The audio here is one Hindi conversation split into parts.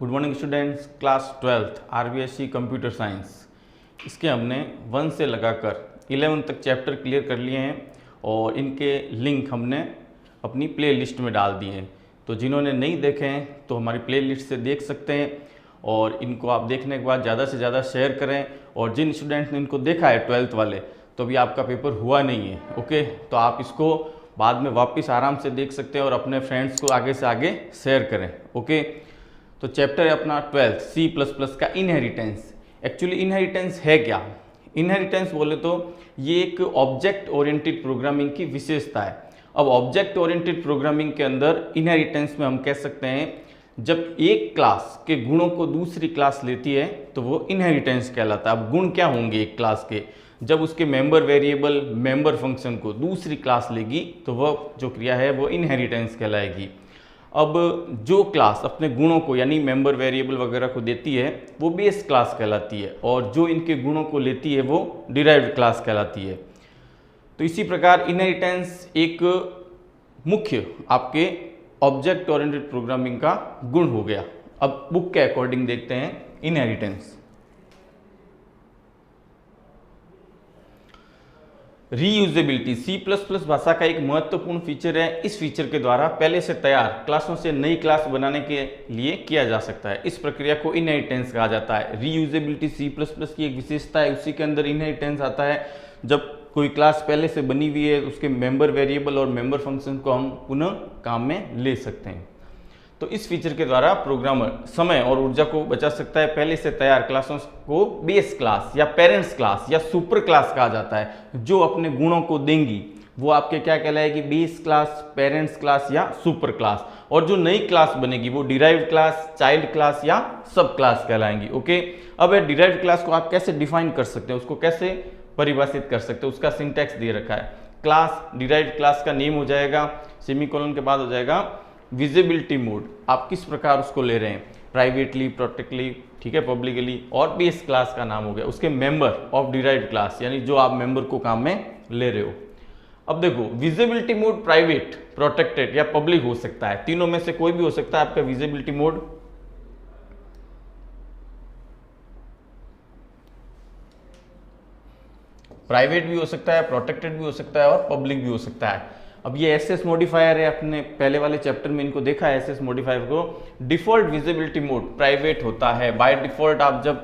Good morning students, class 12th RBSC computer science. इसके हमने 1 से लगाकर 11 तक चैप्टर क्लियर कर लिए हैं और इनके लिंक हमने अपनी प्ले लिस्ट में डाल दिए हैं। तो जिन्होंने नहीं देखे हैं तो हमारी प्ले लिस्ट से देख सकते हैं और इनको आप देखने के बाद ज़्यादा से ज़्यादा शेयर करें। और जिन स्टूडेंट्स ने इनको देखा है 12th वाले, तो अभी आपका पेपर हुआ नहीं है, ओके, तो आप इसको बाद में वापस आराम से देख सकते हैं और अपने फ्रेंड्स को आगे से आगे शेयर करें, ओके। तो चैप्टर है अपना 12th C++ का इनहेरिटेंस। एक्चुअली इनहेरिटेंस है क्या? इनहेरिटेंस बोले तो ये एक ऑब्जेक्ट ओरिएंटेड प्रोग्रामिंग की विशेषता है। अब ऑब्जेक्ट ओरिएंटेड प्रोग्रामिंग के अंदर इनहेरिटेंस में हम कह सकते हैं जब एक क्लास के गुणों को दूसरी क्लास लेती है तो वो इनहेरिटेंस कहलाता है। अब गुण क्या होंगे एक क्लास के? जब उसके मेंबर वेरिएबल मेंबर फंक्शन को दूसरी क्लास लेगी तो वह जो क्रिया है वो इनहेरिटेंस कहलाएगी। अब जो क्लास अपने गुणों को यानी मेंबर वेरिएबल वगैरह को देती है वो बेस क्लास कहलाती है और जो इनके गुणों को लेती है वो डिराइव्ड क्लास कहलाती है। तो इसी प्रकार इनहेरिटेंस एक मुख्य आपके ऑब्जेक्ट ओरिएंटेड प्रोग्रामिंग का गुण हो गया। अब बुक के अकॉर्डिंग देखते हैं इनहेरिटेंस। रीयूजेबिलिटी C++ भाषा का एक महत्वपूर्ण फीचर है। इस फीचर के द्वारा पहले से तैयार क्लासों से नई क्लास बनाने के लिए किया जा सकता है। इस प्रक्रिया को इनहेरिटेंस कहा जाता है। रीयूजेबिलिटी C++ की एक विशेषता है, उसी के अंदर इनहेरिटेंस आता है। जब कोई क्लास पहले से बनी हुई है उसके मेंबर वेरिएबल और मेंबर फंक्शन को हम पुनः काम में ले सकते हैं। तो इस फीचर के द्वारा प्रोग्रामर समय और ऊर्जा को बचा सकता है। पहले से तैयार क्लासों को बेस क्लास या पेरेंट्स क्लास या सुपर क्लास कहा जाता है। जो अपने गुणों को देंगी वो आपके क्या कहलाएगी? बेस क्लास, पेरेंट्स क्लास या सुपर क्लास। और जो नई क्लास बनेगी वो डिराइव्ड क्लास, चाइल्ड क्लास या सब क्लास कहलाएंगी, ओके। अब डिराइव्ड क्लास को आप कैसे डिफाइन कर सकते हैं, उसको कैसे परिभाषित कर सकते हैं, उसका सिंटैक्स दे रखा है। क्लास डिराइव्ड क्लास का नेम हो जाएगा, सेमीकोलन के बाद हो जाएगा विजिबिलिटी मोड। आप किस प्रकार उसको ले रहे हैं, प्राइवेटली, प्रोटेक्टली, ठीक है, पब्लिकली। और बेस क्लास का नाम हो गया उसके मेंबर ऑफ डिराइव्ड क्लास, यानी जो आप मेंबर को काम में ले रहे हो। अब देखो, विजिबिलिटी मोड प्राइवेट, प्रोटेक्टेड या पब्लिक हो सकता है। तीनों में से कोई भी हो सकता है आपका विजिबिलिटी मोड। प्राइवेट भी हो सकता है, प्रोटेक्टेड भी हो सकता है और पब्लिक भी हो सकता है। अब ये एसएस मॉडिफायर है, अपने पहले वाले चैप्टर में इनको देखा है एसएस मॉडिफायर को। डिफॉल्ट विजिबिलिटी मोड प्राइवेट होता है। बाय डिफॉल्ट आप जब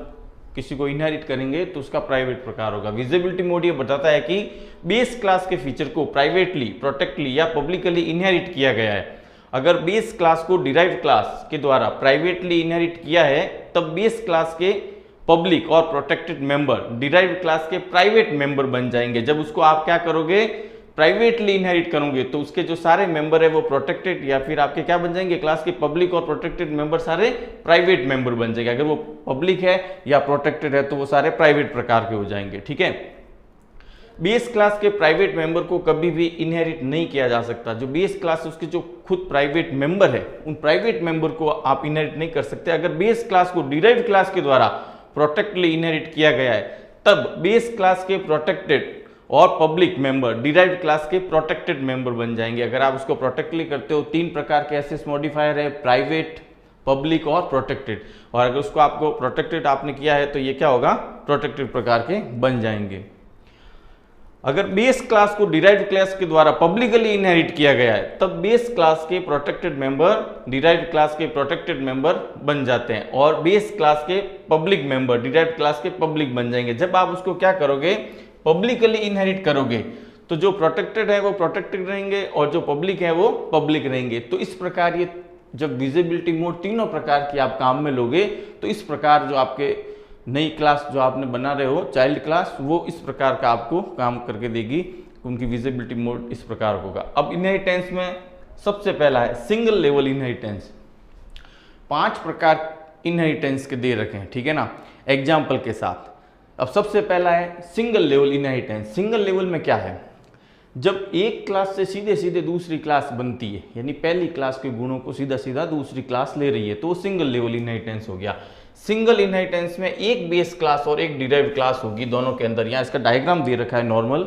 किसी को इनहेरिट करेंगे तो उसका प्राइवेट प्रकार होगा। विजिबिलिटी मोड ये बताता है कि बेस क्लास के फीचर को प्राइवेटली, प्रोटेक्टली या पब्लिकली इनहेरिट किया गया है। अगर बेस क्लास को डिराइव्ड क्लास के द्वारा प्राइवेटली इनहेरिट किया है तब बेस क्लास के पब्लिक और प्रोटेक्टेड मेंबर डिराइव्ड क्लास के प्राइवेट मेंबर बन जाएंगे। जब उसको आप क्या करोगे, प्राइवेटली इनहेरिट करोगे, तो उसके जो सारे मेंबर है वो प्रोटेक्टेड या फिर आपके क्या बन जाएंगे, क्लास के पब्लिक और प्रोटेक्टेड मेंबर सारे प्राइवेट मेंबर बन जाएंगे। अगर वो पब्लिक है या प्रोटेक्टेड है तो वो सारे प्राइवेट प्रकार के हो जाएंगे, ठीक है। बेस क्लास के प्राइवेट मेंबर को कभी भी इनहेरिट नहीं किया जा सकता। जो बेस क्लास है उसके जो खुद प्राइवेट मेंबर है उन प्राइवेट मेंबर को आप इनहेरिट नहीं कर सकते। अगर बेस क्लास को डिराइव्ड क्लास के द्वारा प्रोटेक्टली इनहेरिट किया गया है तब बेस क्लास के प्रोटेक्टेड और पब्लिक मेंबर डिराइव्ड क्लास के प्रोटेक्टेड मेंबर बन जाएंगे। अगर आप उसको प्रोटेक्टली करते हो, तीन प्रकार के एसएस मॉडिफायर है, प्राइवेट, पब्लिक और प्रोटेक्टेड। और अगर उसको आपको प्रोटेक्टेड आपने किया है तो ये क्या होगा, प्रोटेक्टेड प्रकार के बन जाएंगे। अगर बेस क्लास को डिराइव्ड क्लास के द्वारा पब्लिकली इनहेरिट किया गया है तब बेस क्लास के प्रोटेक्टेड मेंबर डिराइव्ड क्लास के प्रोटेक्टेड मेंबर बन जाते हैं और बेस क्लास के पब्लिक मेंबर डिराइव्ड क्लास के पब्लिक बन जाएंगे। जब आप उसको क्या करोगे, पब्लिकली इनहेरिट करोगे, तो जो प्रोटेक्टेड है वो प्रोटेक्टेड रहेंगे और जो पब्लिक है वो पब्लिक रहेंगे। तो इस प्रकार ये जब विजिबिलिटी मोड तीनों प्रकार की आप काम में लोगे तो इस प्रकार जो आपके नई क्लास जो आपने बना रहे हो, चाइल्ड क्लास, वो इस प्रकार का आपको काम करके देगी। उनकी विजिबिलिटी मोड इस प्रकार होगा। अब इनहेरिटेंस में सबसे पहला है सिंगल लेवल इनहेरिटेंस। 5 प्रकार इनहेरिटेंस के दे रखे हैं, ठीक है ना, एग्जाम्पल के साथ। अब सबसे पहला है single level inheritance. Single level में क्या है, जब एक क्लास से सीधे सीधे दूसरी क्लास बनती है, यानी पहली क्लास के गुणों को सीधा सीधा दूसरी क्लास ले रही है, तो वो सिंगल लेवल इनहेरिटेंस हो गया। सिंगल इनहेरिटेंस में एक बेस क्लास और एक डिराइव्ड क्लास होगी दोनों के अंदर। यहां इसका डायग्राम दे रखा है नॉर्मल।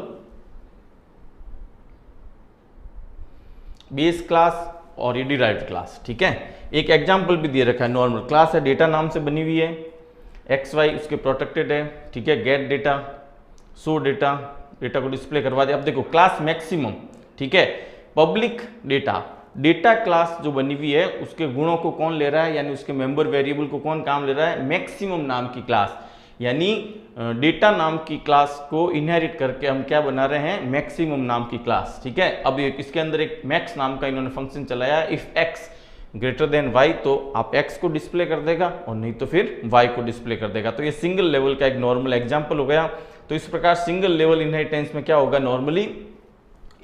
बेस क्लास और ये डिराइव्ड क्लास। ठीक है, एक एग्जाम्पल भी दे रखा है, नॉर्मल क्लास है, डेटा नाम से बनी हुई है, एक्स वाई उसके प्रोटेक्टेड है। ठीक है, gate data, show data, data को डिस्प्ले करवा दिया। अब देखो क्लास मैक्सिमम, ठीक है, पब्लिक डेटा, डेटा क्लास जो बनी हुई है उसके गुणों को कौन ले रहा है, यानी उसके मेंबर वेरिएबल को कौन काम ले रहा है, मैक्सिमम नाम की क्लास, यानी डेटा नाम की क्लास को इनहेरिट करके हम क्या बना रहे हैं, मैक्सिमम नाम की क्लास। ठीक है, अब इसके अंदर एक मैक्स नाम का इन्होंने फंक्शन चलाया, if X greater than Y, तो आप एक्स को डिस्प्ले कर देगा और नहीं तो फिर वाई को डिस्प्ले कर देगा। तो ये सिंगल लेवल का एक नॉर्मल एग्जाम्पल हो गया। तो इस प्रकार सिंगल लेवल इनहेरिटेंस में क्या होगा, नॉर्मली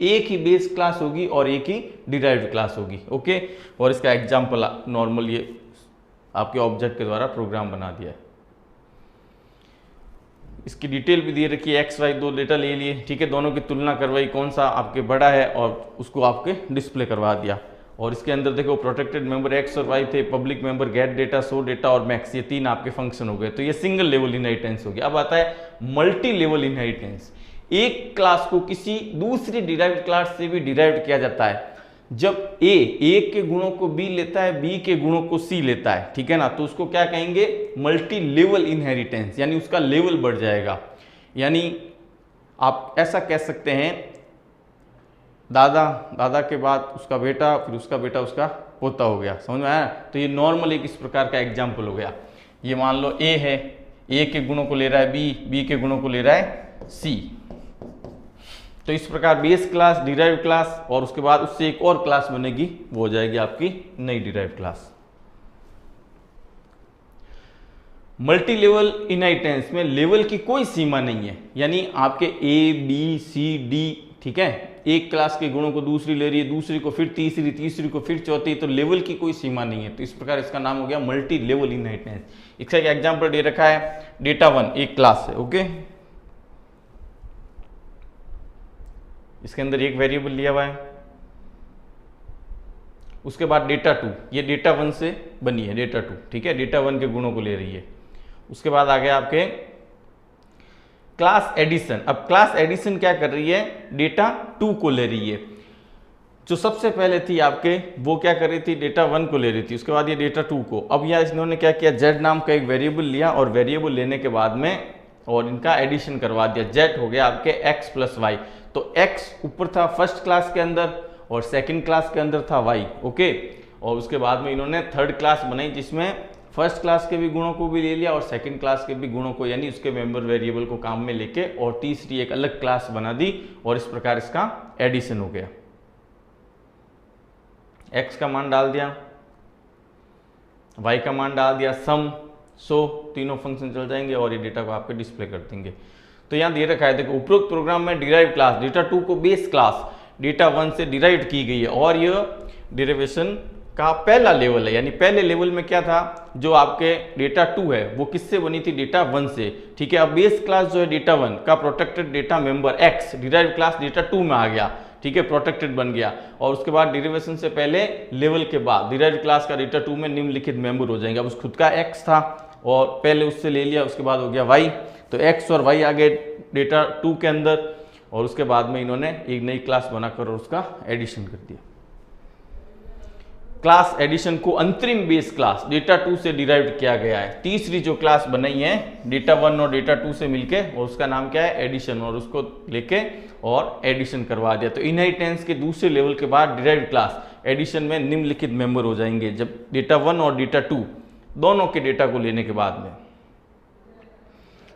एक ही बेस क्लास होगी और एक ही डिराइव्ड क्लास होगी। ओके, और इसका एग्जाम्पल नॉर्मल ये आपके ऑब्जेक्ट के द्वारा प्रोग्राम बना दिया है। इसकी डिटेल भी दे रखी है, एक्स वाई दो डेटा ले लिए, ठीक है, दोनों की तुलना करवाई, कौन सा आपके बड़ा है और उसको आपके डिस्प्ले करवा दिया। और इसके अंदर देखो प्रोटेक्टेड मेंबर एक्स और वाई थे, public member gate data, show data और मैक्स, ये तीन आपके फंक्शन हो गए। तो ये सिंगल लेवल इनहेरिटेंस हो गया। अब आता है मल्टी लेवल इनहेरिटेंस। एक क्लास को किसी दूसरी डिराइव्ड क्लास से भी डिराइव्ड किया जाता है। जब ए के गुणों को बी लेता है, बी के गुणों को सी लेता है, ठीक है ना, तो उसको क्या कहेंगे, मल्टी लेवल इनहेरिटेंस, यानी उसका लेवल बढ़ जाएगा। यानी आप ऐसा कह सकते हैं, दादा के बाद उसका बेटा, फिर उसका बेटा उसका पोता हो गया, समझ में आया। तो ये नॉर्मल एक इस प्रकार का एग्जाम्पल हो गया। ये मान लो ए है, ए के गुणों को ले रहा है बी, बी के गुणों को ले रहा है सी। तो इस प्रकार बेस क्लास, डिराइव्ड क्लास, और उसके बाद उससे एक और क्लास बनेगी, वो हो जाएगी आपकी नई derived class. Multi level inheritance में लेवल की कोई सीमा नहीं है, यानी आपके ए बी सी डी, ठीक है, एक क्लास के गुणों को दूसरी ले रही है, दूसरी को फिर तीसरी, तीसरी को फिर चौथी, तो लेवल की कोई सीमा नहीं है। तो इस प्रकार इसका नाम हो गया मल्टी लेवल इनहेरिटेंस। इसका एक एग्जांपल दे रखा है, डेटा 1 एक क्लास है, ओके, इसके अंदर एक वेरिएबल लिया हुआ है। उसके बाद डेटा 2, ये डेटा 1 से बनी है, डेटा 2, ठीक है, डेटा 1 के गुणों को ले रही है। उसके बाद आ गया आपके क्लास एडिशन। अब क्लास एडिशन क्या कर रही है, डेटा 2 को ले रही है। जो सबसे पहले थी आपके, वो क्या कर रही थी, डेटा 1 को ले रही थी, उसके बाद ये डेटा 2 को। अब यहाँ इन्होंने क्या किया, z नाम का एक वेरिएबल लिया, और वेरिएबल लेने के बाद में और इनका एडिशन करवा दिया। z हो गया आपके x प्लस वाई। तो x ऊपर था फर्स्ट क्लास के अंदर और सेकंड क्लास के अंदर था y, ओके। और उसके बाद में इन्होंने थर्ड क्लास बनाई, जिसमें फर्स्ट क्लास के भी गुणों को भी ले लिया और सेकंड क्लास के भी गुणों को, यानी उसके मेंबर वेरिएबल को काम में लेके, और तीसरी एक अलग क्लास बना दी, और इस प्रकार इसका एडिशन हो गया। x का मान डाल दिया, y का मान डाल दिया, सम, सो, तीनों फंक्शन चल जाएंगे और ये डेटा को आपके डिस्प्ले कर देंगे। तो यहाँ दे रखा है, देखो उपरोक्त प्रोग्राम में डिराइव क्लास डेटा 2 को बेस क्लास डेटा 1 से डिराइव की गई है, और यह डिराइवेशन का पहला लेवल है। यानी पहले लेवल में क्या था, जो आपके डेटा 2 है वो किससे बनी थी, डेटा 1 से, ठीक है। अब बेस क्लास जो है डेटा 1 का protected data member x derive class data 2 में आ गया, ठीक है, प्रोटेक्टेड बन गया। और उसके बाद डिराइवेशन से पहले लेवल के बाद डिराइव क्लास का डेटा 2 में निम्नलिखित मेंबर हो जाएंगे। अब उस खुद का x था और पहले उससे ले लिया, उसके बाद हो गया y, तो x और y आ गए डेटा 2 के अंदर, और उसके बाद में इन्होंने एक नई क्लास बनाकर और उसका एडिशन कर दिया। क्लास एडिशन को अंतरिम बेस क्लास डेटा 2 से डिराइव्ड किया गया है। तीसरी जो क्लास बनाई है डेटा 1 और डेटा 2 से मिलके, और उसका नाम क्या है, एडिशन, और उसको लेके और एडिशन करवा दिया। तो इनहेरिटेंस के दूसरे लेवल के बाद डिराइव्ड क्लास एडिशन में निम्नलिखित मेंबर हो जाएंगे, जब डेटा 1 और डेटा 2 दोनों के डेटा को लेने के बाद में।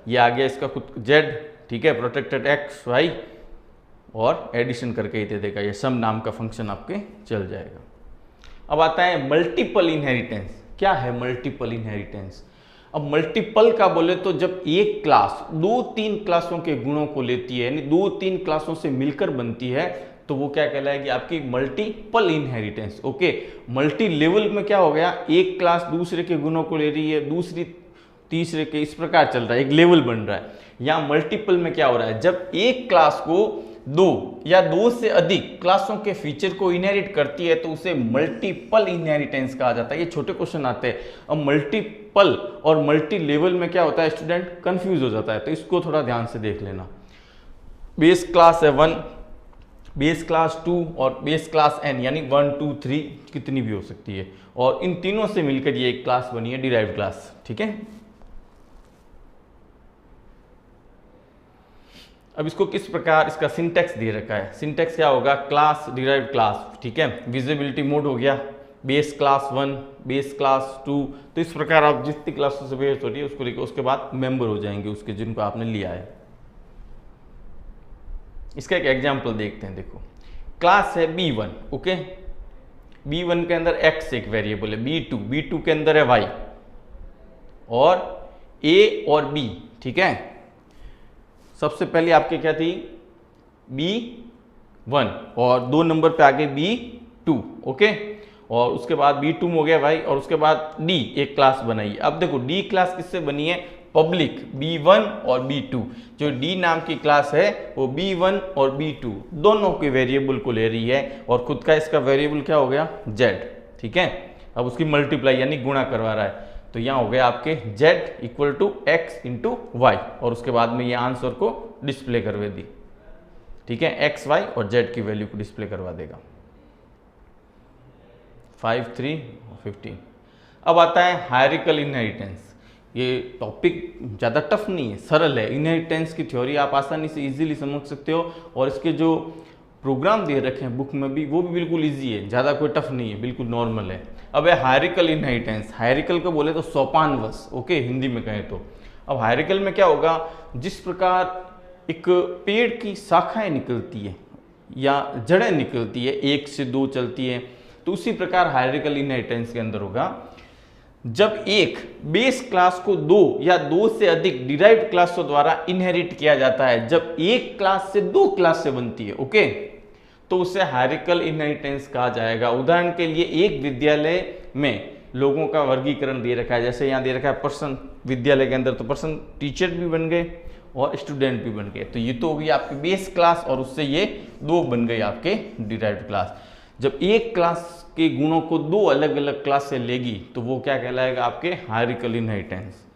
ये आ गया इसका खुद z, ठीक है, प्रोटेक्टेड x y, और एडिशन करके ही दे देगा, ये सम नाम का फंक्शन आपके चल जाएगा। अब आता है मल्टीपल इनहेरिटेंस। क्या है मल्टीपल इनहेरिटेंस? अब मल्टीपल का बोले तो जब एक क्लास 2-3 क्लासों के गुणों को लेती है, यानी 2-3 क्लासों से मिलकर बनती है, तो वो क्या कहलाएगी, आपकी multiple inheritance. Okay, multi level में क्या हो गया, एक क्लास दूसरे के गुणों को ले रही है, दूसरी तीसरे के, इस प्रकार चल रहा है, एक लेवल बन रहा है। यहाँ मल्टीपल में क्या हो रहा है, जब एक क्लास को 2 या 2 से अधिक क्लासों के फीचर को इनहेरिट करती है तो उसे मल्टीपल इनहेरिटेंस कहा जाता है। ये छोटे क्वेश्चन आते हैं। अब मल्टीपल और मल्टी लेवल में क्या होता है, स्टूडेंट कंफ्यूज हो जाता है, तो इसको थोड़ा ध्यान से देख लेना। बेस क्लास है 1, बेस क्लास 2 और बेस क्लास n यानी 1 2 3 कितनी भी हो सकती है, और इन तीनों से मिलकर ये एक क्लास बनी है डिराइव्ड क्लास। ठीक है, अब इसको किस प्रकार इसका सिंटैक्स दे रखा है। सिंटैक्स क्या होगा, क्लास डिराइव्ड क्लास। ठीक है, विजिबिलिटी मोड हो गया, बेस क्लास 1, बेस क्लास 2, तो इस प्रकार आप जितनी क्लासों से बेस हो रही है उसको लेकर उसके बाद मेंबर हो जाएंगे उसके जिनको आपने लिया है। इसका एक एग्जांपल देखते हैं। देखो, क्लास है B1, ओके, B1 के अंदर x एक वेरिएबल है, B2 के अंदर है y, और A और B। ठीक है, सबसे पहले आपके क्या थी B1 और 2 नंबर पे आगे B2, ओके, और उसके बाद B2 हो गया भाई, और उसके बाद D एक क्लास बनाई। अब देखो D क्लास किससे बनी है, पब्लिक B1 और B2। जो D नाम की क्लास है वो B1 और B2 दोनों के वेरिएबल को ले रही है, और खुद का इसका वेरिएबल क्या हो गया Z। ठीक है, अब उसकी मल्टीप्लाई यानी गुणा करवा रहा है, तो यहाँ हो गया आपके Z equal to x into Y, और उसके बाद में ये आंसर को डिस्प्ले करवा दी। ठीक है, x, y और z की वैल्यू को डिस्प्ले करवा देगा। 5 3 15। अब आता है हायरार्किकल इनहेरिटेंस। ये टॉपिक ज़्यादा टफ नहीं है, सरल है। इनहेरिटेंस की थ्योरी आप आसानी से इजीली समझ सकते हो, और इसके जो प्रोग्राम दे रखे हैं बुक में भी वो भी बिल्कुल इजी है, ज़्यादा कोई टफ नहीं है, बिल्कुल नॉर्मल है। अब है हायरार्किकल इनहेरिटेंस। हायरार्किकल को बोले तो सोपानवश, ओके, हिंदी में कहें तो। अब हायरार्किकल में क्या होगा, जिस प्रकार एक पेड़ की शाखाएं निकलती है या जड़ें निकलती है, 1 से 2 चलती है, तो उसी प्रकार हायरार्किकल इनहेरिटेंस के अंदर होगा। जब एक बेस क्लास को 2 या 2 से अधिक डिराइव्ड क्लासों द्वारा इनहेरिट किया जाता है, जब एक क्लास से 2 क्लास से बनती है, ओके, तो उसे हायरार्किकल इनहेरिटेंस कहा जाएगा। उदाहरण के लिए एक विद्यालय में लोगों का वर्गीकरण दे रखा है, जैसे यहाँ दे रखा है पर्सन, विद्यालय के अंदर तो पर्सन टीचर भी बन गए और स्टूडेंट भी बन गए, तो ये तो हो गई आपकी बेस क्लास, और उससे ये 2 बन गई आपके डिराइव्ड क्लास। जब एक क्लास के गुणों को 2 अलग अलग क्लास से लेगी तो वो क्या कहलाएगा, आपके हायरार्किकल इनहेरिटेंस।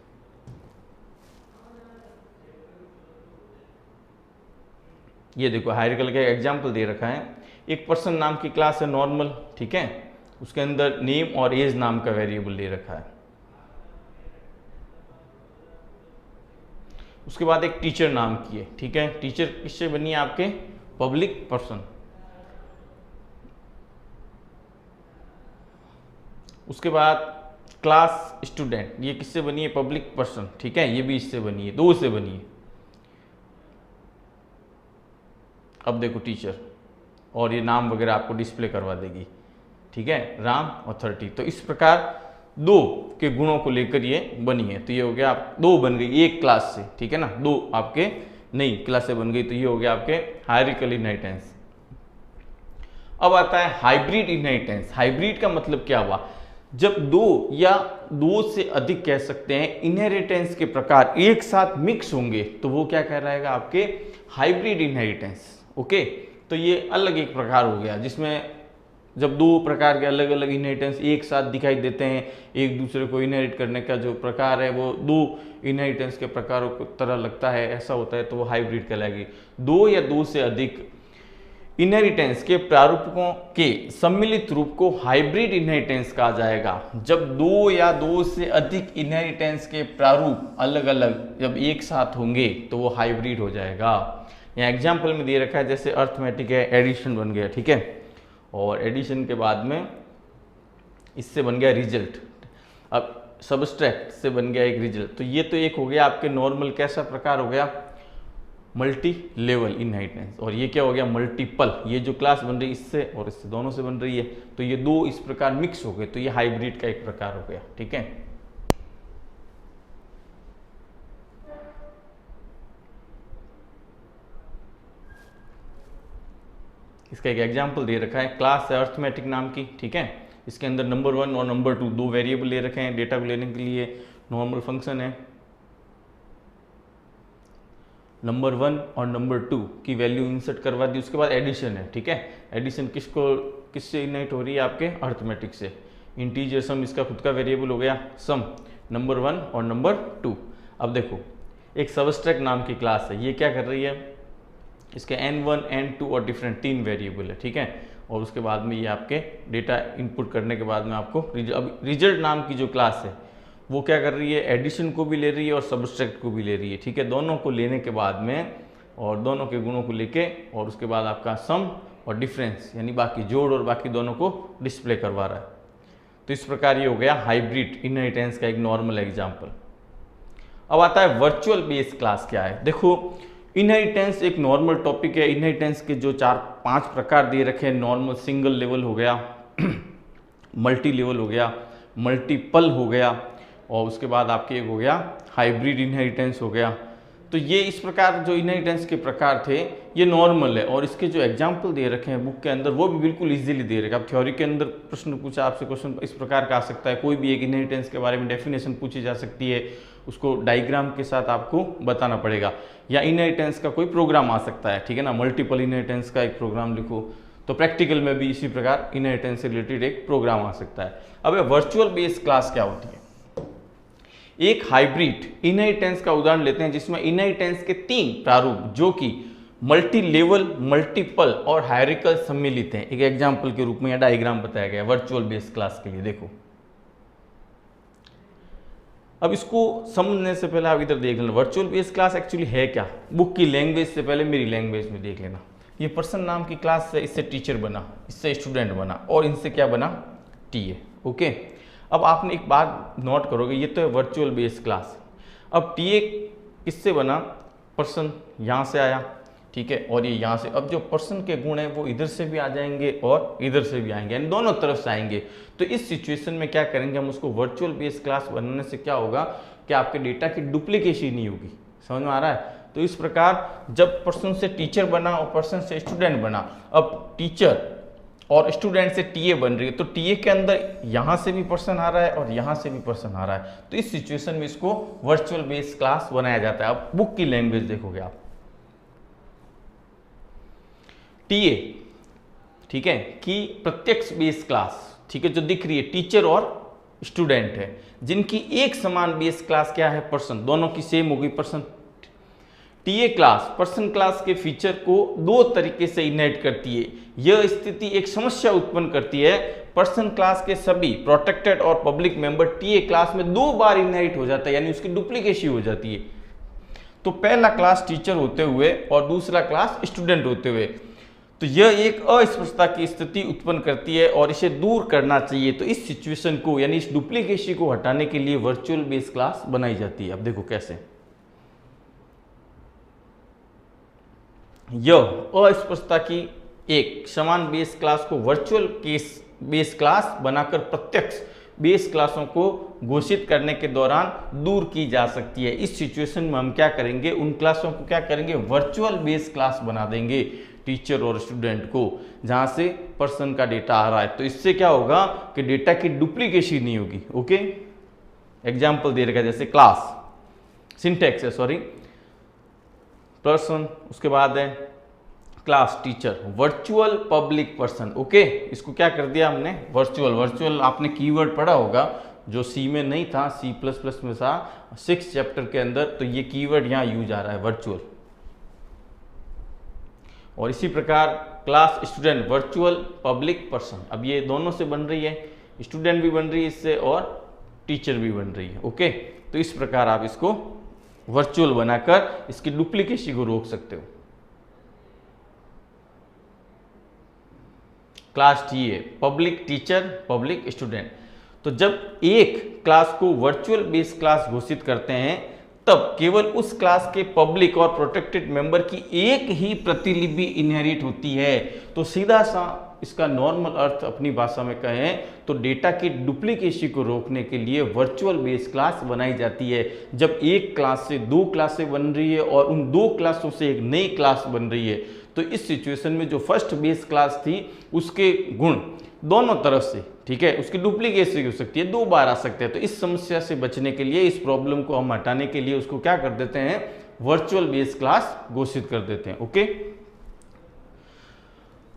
ये देखो हायरार्किकल का एग्जांपल दे रखा है। एक पर्सन नाम की क्लास है नॉर्मल, ठीक है, उसके अंदर नेम और एज नाम का वेरिएबल दे रखा है। उसके बाद एक टीचर नाम की है, ठीक है, टीचर किससे बनी है, आपके पब्लिक पर्सन। उसके बाद क्लास स्टूडेंट, ये किससे बनी है, पब्लिक पर्सन, ठीक है, ये भी इससे बनी है, 2 से बनी है। अब देखो टीचर, और ये नाम वगैरह आपको डिस्प्ले करवा देगी, ठीक है, राम और 30। तो इस प्रकार 2 के गुणों को लेकर ये बनी है, तो ये हो गया आप 2 बन गई एक क्लास से, ठीक है ना, 2 आपके नई क्लास से बन गई, तो ये हो गया आपके हायरार्किकल इनहेरिटेंस। अब आता है हाइब्रिड इनहेरिटेंस। हाइब्रिड का मतलब क्या हुआ, जब 2 या 2 से अधिक कह सकते हैं इनहेरिटेंस के प्रकार एक साथ मिक्स होंगे तो वो क्या कहलाएगा, आपके हाइब्रिड इनहेरिटेंस। ओके, तो ये अलग एक प्रकार हो गया, जिसमें जब 2 प्रकार के अलग अलग इनहेरिटेंस एक साथ दिखाई देते हैं, एक दूसरे को इनहेरिट करने का जो प्रकार है वो 2 इनहेरिटेंस के प्रकारों की तरह लगता है, ऐसा होता है, तो वो हाइब्रिड कहलाएगी। 2 या 2 से अधिक इनहेरिटेंस के प्रारूपों के सम्मिलित रूप को हाइब्रिड इनहेरिटेंस कहा जाएगा। जब 2 या 2 से अधिक इनहेरिटेंस के प्रारूप अलग अलग जब एक साथ होंगे तो वो हाइब्रिड हो जाएगा। यहाँ एग्जाम्पल में दे रखा है, जैसे अर्थमेटिक है, एडिशन बन गया, ठीक है, और एडिशन के बाद में इससे बन गया रिजल्ट, अब सबस्ट्रैक्ट से बन गया एक रिजल्ट। तो ये तो एक हो गया आपके नॉर्मल, कैसा प्रकार हो गया, मल्टी लेवल इनहेरिटेंस, और ये क्या हो गया, मल्टीपल। ये जो क्लास बन रही है इससे और इससे दोनों से बन रही है, तो ये 2 इस प्रकार मिक्स हो गए, तो ये हाइब्रिड का एक प्रकार हो गया, ठीक है। इसका एक एग्जांपल दे रखा है, क्लास है अर्थमेटिक नाम की, ठीक है, इसके अंदर नंबर 1 और नंबर 2 2 वेरिएबल ले रखे हैं डेटा को लेने के लिए। नॉर्मल फंक्शन है, नंबर 1 और नंबर 2 की वैल्यू इंसर्ट करवा दी। उसके बाद एडिशन है, ठीक है, एडिशन किससे इनहेरिट हो रही है, आपके अर्थमेटिक से। इंटीजर सम इसका खुद का वेरिएबल हो गया, सम नंबर 1 और नंबर 2। अब देखो एक सबस्ट्रैक्ट नाम की क्लास है, ये क्या कर रही है, इसके n1 n2 और डिफरेंट 3 वेरिएबल है, ठीक है। और उसके बाद में ये आपके डेटा इनपुट करने के बाद में आपको अब रिजल्ट नाम की जो क्लास है वो क्या कर रही है, एडिशन को भी ले रही है और सब्सट्रैक्ट को भी ले रही है, ठीक है। दोनों को लेने के बाद में और दोनों के गुणों को लेके और उसके बाद आपका सम और डिफरेंस यानी बाकी जोड़ और बाकी दोनों को डिस्प्ले करवा रहा है। तो इस प्रकार ये हो गया हाइब्रिड इनहेरिटेंस का एक नॉर्मल एग्जाम्पल। अब आता है वर्चुअल बेस क्लास क्या है। देखो इनहेरिटेंस एक नॉर्मल टॉपिक है। इनहेरिटेंस के जो 4-5 प्रकार दे रखे हैं, नॉर्मल सिंगल लेवल हो गया, मल्टी लेवल हो गया, मल्टीपल हो गया और उसके बाद आपके एक हो गया हाइब्रिड इनहेरिटेंस हो गया। तो ये इस प्रकार जो इनहेरिटेंस के प्रकार थे ये नॉर्मल है और इसके जो एग्जाम्पल दे रखे हैं बुक के अंदर वो भी बिल्कुल इजीली दे रखे हैं। अब थ्योरी के अंदर प्रश्न पूछा आपसे, क्वेश्चन इस प्रकार का आ सकता है, कोई भी एक इनहेरिटेंस के बारे में डेफिनेशन पूछी जा सकती है, उसको डायग्राम के साथ आपको बताना पड़ेगा, या इनहेरिटेंस का कोई प्रोग्राम आ सकता है, ठीक है ना, मल्टीपल इनहेरिटेंस का एक प्रोग्राम लिखो। तो प्रैक्टिकल में भी इसी प्रकार इनहेरिटेंस से रिलेटेड एक प्रोग्राम आ सकता है। अब वर्चुअल बेस क्लास क्या होती है? एक हाइब्रिड इनहेरिटेंस का उदाहरण लेते हैं जिसमें इनहेरिटेंस के 3 प्रारूप जो कि मल्टी लेवल, मल्टीपल और हायरार्किकल सम्मिलित हैं, एक एग्जांपल के रूप में यह डायग्राम बताया गया वर्चुअल बेस क्लास के लिए। देखो अब इसको समझने से पहले आप इधर देख लेना वर्चुअल बेस क्लास एक्चुअली है क्या। बुक की लैंग्वेज से पहले मेरी लैंग्वेज में देख लेना। ये पर्सन नाम की क्लास से, इससे टीचर बना, इससे स्टूडेंट बना और इनसे क्या बना, टीए। ओके, अब आपने एक बात नोट करोगे, ये तो है वर्चुअल बेस क्लास। अब टीए किससे बना, पर्सन यहाँ से आया, ठीक है, और ये यहाँ से। अब जो पर्सन के गुण है वो इधर से भी आ जाएंगे और इधर से भी आएंगे, यानी दोनों तरफ से आएंगे। तो इस सिचुएशन में क्या करेंगे हम, उसको वर्चुअल बेस क्लास बनाने से क्या होगा कि आपके डेटा की डुप्लीकेशन नहीं होगी। समझ में आ रहा है? तो इस प्रकार जब पर्सन से टीचर बना और पर्सन से स्टूडेंट बना, अब टीचर और स्टूडेंट से टीए बन रही है, तो टीए के अंदर यहां से भी पर्सन आ रहा है और यहां से भी पर्सन आ रहा है। तो इस सिचुएशन में इसको वर्चुअल बेस क्लास बनाया जाता है। अब बुक की लैंग्वेज देखोगे आप, टीए, ठीक है, कि प्रत्यक्ष बेस क्लास, ठीक है, जो दिख रही है टीचर और स्टूडेंट है, जिनकी एक समान बेस क्लास क्या है, पर्सन, दोनों की सेम होगी person. TA class person class के फीचर को 2 तरीके से इनहेरिट करती है। यह स्थिति एक समस्या उत्पन्न करती है, पर्सन क्लास के सभी प्रोटेक्टेड और पब्लिक मेंबर टीए क्लास में 2 बार इनहेरिट हो जाता है, यानी उसकी डुप्लीकेशन हो जाती है। तो पहला क्लास टीचर होते हुए और दूसरा क्लास स्टूडेंट होते हुए, तो यह एक अस्पष्टता की स्थिति उत्पन्न करती है और इसे दूर करना चाहिए। तो इस सिचुएशन को यानी इस डुप्लीकेशन को हटाने के लिए वर्चुअल बेस क्लास बनाई जाती है। अब देखो कैसे, यह अस्पष्टता की एक समान बेस क्लास को वर्चुअल बेस क्लास बनाकर प्रत्यक्ष बेस क्लासों को घोषित करने के दौरान दूर की जा सकती है। इस सिचुएशन में हम क्या करेंगे, उन क्लासों को क्या करेंगे, वर्चुअल बेस क्लास बना देंगे टीचर और स्टूडेंट को, जहां से पर्सन का डेटा आ रहा है। तो इससे क्या होगा कि डेटा की डुप्लीकेशन नहीं होगी। ओके, एग्जाम्पल दे रखा है जैसे क्लास, सिंटैक्स है, सॉरी, पर्सन, उसके बाद है class teacher, virtual public person. Okay, इसको क्या कर दिया हमने, वर्चुअल। वर्चुअल आपने कीवर्ड पढ़ा होगा जो सी में नहीं था, C++ में था 6 चैप्टर के अंदर, तो ये कीवर्ड यहाँ यूज आ रहा है, वर्चुअल। और इसी प्रकार class student, virtual public person. अब ये दोनों से बन रही है, स्टूडेंट भी बन रही है इससे और टीचर भी बन रही है। ओके, तो इस प्रकार आप इसको वर्चुअल बनाकर इसकी डुप्लीकेशन को रोक सकते हो। Class TA, public teacher, public student. तो जब एक क्लास को वर्चुअल बेस क्लास घोषित करते हैं तब केवल उस क्लास के पब्लिक और प्रोटेक्टेड मेंबर की एक ही प्रतिलिपि इनहेरिट होती है। तो सीधा सा इसका नॉर्मल अर्थ अपनी भाषा में कहें तो डेटा की डुप्लीकेशन को रोकने के लिए वर्चुअल बेस क्लास बनाई जाती है। जब एक क्लास से 2 क्लासें बन रही है और उन 2 क्लासों से एक नई क्लास बन रही है, तो इस सिचुएशन में जो फर्स्ट बेस क्लास थी उसके गुण दोनों तरफ से, ठीक है, उसकी डुप्लीकेशन हो सकती है, 2 बार आ सकते हैं। तो इस समस्या से बचने के लिए, इस प्रॉब्लम को हम हटाने के लिए उसको क्या कर देते हैं, वर्चुअल बेस क्लास घोषित कर देते हैं। ओके,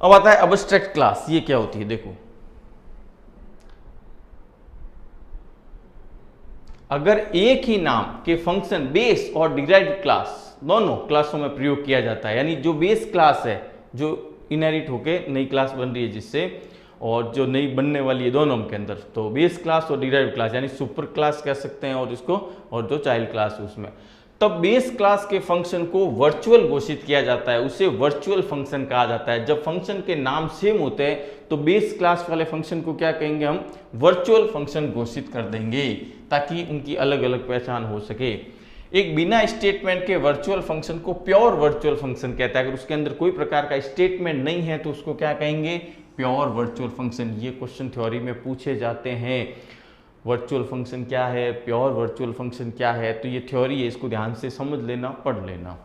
अब आता है अब्स्ट्रैक्ट क्लास। ये क्या होती है, देखो, अगर एक ही नाम के फंक्शन बेस और डिराइव्ड क्लास दोनों क्लासों में प्रयोग किया जाता है। यानी जो बेस क्लास है, जो इनहेरिट होके नई क्लास बन रही है जिससे, और जो नई बनने वाली है दोनों के अंदर, तो बेस क्लास और डिराइव्ड क्लास यानी सुपर क्लास कह सकते हैं और इसको, और जो चाइल्ड क्लास है उसमें, तब बेस क्लास के फंक्शन को वर्चुअल घोषित किया जाता है, उसे वर्चुअल फंक्शन कहा जाता है। जब फंक्शन के नाम सेम होते हैं तो बेस क्लास वाले फंक्शन को क्या कहेंगे हम, वर्चुअल फंक्शन घोषित कर देंगे, ताकि उनकी अलग अलग पहचान हो सके। एक बिना स्टेटमेंट के वर्चुअल फंक्शन को प्योर वर्चुअल फंक्शन कहता है। अगर उसके अंदर कोई प्रकार का स्टेटमेंट नहीं है तो उसको क्या कहेंगे, प्योर वर्चुअल फंक्शन। ये क्वेश्चन थ्योरी में पूछे जाते हैं, वर्चुअल फंक्शन क्या है, प्योर वर्चुअल फंक्शन क्या है। तो ये थ्योरी है, इसको ध्यान से समझ लेना, पढ़ लेना।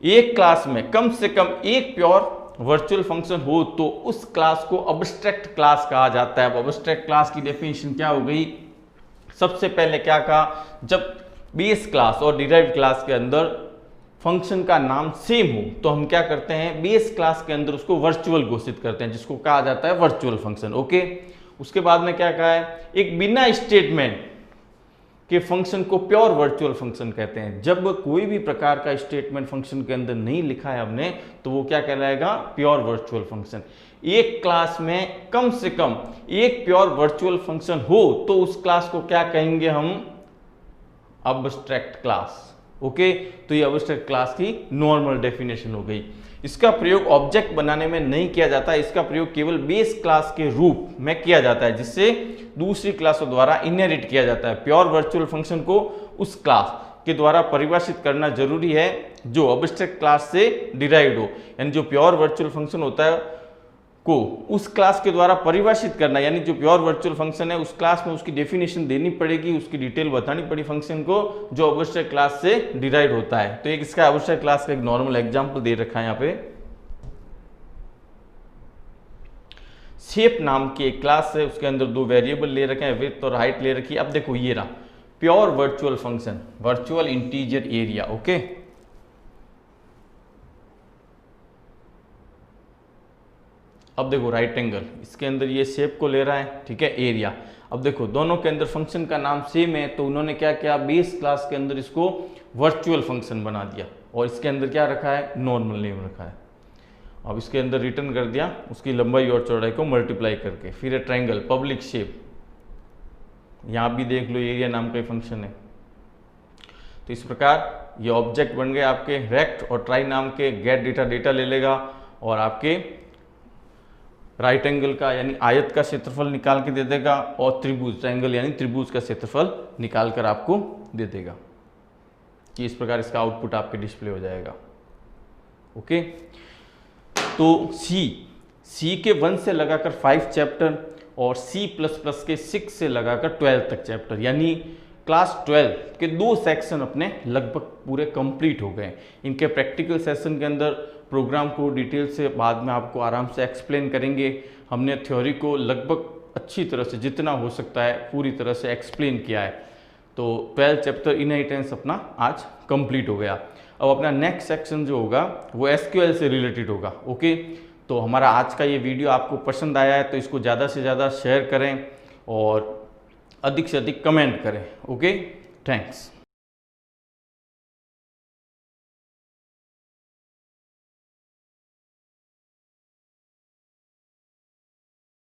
एक क्लास में कम से कम एक प्योर वर्चुअल फंक्शन हो तो उस क्लास को अब्स्ट्रैक्ट क्लास कहा जाता है। अब अब्स्ट्रैक्ट क्लास की डेफिनेशन क्या हो गई, सबसे पहले क्या कहा, जब बेस क्लास और डिराइव्ड क्लास के अंदर फंक्शन का नाम सेम हो तो हम क्या करते हैं, बेस क्लास के अंदर उसको वर्चुअल घोषित करते हैं, जिसको कहा जाता है वर्चुअल फंक्शन। ओके, उसके बाद में क्या कहा है, एक बिना स्टेटमेंट के फंक्शन को प्योर वर्चुअल फंक्शन कहते हैं। जब कोई भी प्रकार का स्टेटमेंट फंक्शन के अंदर नहीं लिखा है हमने तो वो क्या कहलाएगा, प्योर वर्चुअल फंक्शन। एक क्लास में कम से कम एक प्योर वर्चुअल फंक्शन हो तो उस क्लास को क्या कहेंगे हम, अब्स्ट्रैक्ट क्लास। ओके, तो ये अब्स्ट्रैक्ट क्लास की नॉर्मल डेफिनेशन हो गई। इसका प्रयोग ऑब्जेक्ट बनाने में नहीं किया जाता, इसका प्रयोग केवल बेस क्लास के रूप में किया जाता है, जिससे दूसरी क्लासों द्वारा इनहेरिट किया जाता है। प्योर वर्चुअल फंक्शन को उस क्लास के द्वारा परिभाषित करना जरूरी है जो अब्स्ट्रैक्ट क्लास से डिराइव्ड हो। यानी जो प्योर वर्चुअल फंक्शन होता है को उस क्लास के द्वारा परिभाषित करना, यानी जो प्योर वर्चुअल फंक्शन है उस क्लास में उसकी डेफिनेशन देनी पड़ेगी, उसकी डिटेल बतानी पड़ी फंक्शन को जो अब्स्ट्रैक्ट क्लास से डिराइव होता है। तो एक इसका अब्स्ट्रैक्ट क्लास का एक नॉर्मल एग्जांपल दे रखा है यहाँ पे। शेप नाम की एक क्लास है, उसके अंदर दो वेरिएबल ले रखे हैं, विड्थ और हाइट ले रखी है। अब देखो ये रहा pure virtual function, virtual integer area. Okay, अब देखो राइट एंगल, इसके अंदर ये शेप को ले रहा है, ठीक है, एरिया। अब देखो दोनों के अंदर फंक्शन का नाम सेम है तो उन्होंने क्या किया, बेस क्लास के अंदर इसको वर्चुअल फंक्शन बना दिया और इसके अंदर क्या रखा है, नॉर्मल नेम रखा है। अब इसके अंदर रिटर्न कर दिया उसकी लंबाई और चौड़ाई को मल्टीप्लाई करके। फिर है ट्रायंगल, पब्लिक शेप, यहाँ भी देख लो एरिया नाम का फंक्शन है। तो इस प्रकार ये ऑब्जेक्ट बन गए आपके रेक्ट और ट्राई नाम के। गेट डेटा, डेटा ले लेगा और आपके राइट एंगल का यानी आयत का क्षेत्रफल निकाल के दे देगा और त्रिभुज, ट्रायंगल यानी त्रिभुज का क्षेत्रफल निकाल कर आपको दे देगा। कि इस प्रकार इसका आउटपुट आपके डिस्प्ले हो जाएगा। ओके, तो सी के 1 से लगाकर 5 चैप्टर और C++ के 6 से लगाकर 12 तक चैप्टर, यानी क्लास 12 के 2 सेक्शन अपने लगभग पूरे कंप्लीट हो गए। इनके प्रैक्टिकल सेशन के अंदर प्रोग्राम को डिटेल से बाद में आपको आराम से एक्सप्लेन करेंगे। हमने थ्योरी को लगभग अच्छी तरह से जितना हो सकता है पूरी तरह से एक्सप्लेन किया है। तो 12 चैप्टर इनहेरिटेंस अपना आज कंप्लीट हो गया। अब अपना नेक्स्ट सेक्शन जो होगा वो SQL से रिलेटेड होगा। ओके, तो हमारा आज का ये वीडियो आपको पसंद आया है तो इसको ज़्यादा से ज़्यादा शेयर करें और अधिक से अधिक कमेंट करें। Okay, thanks.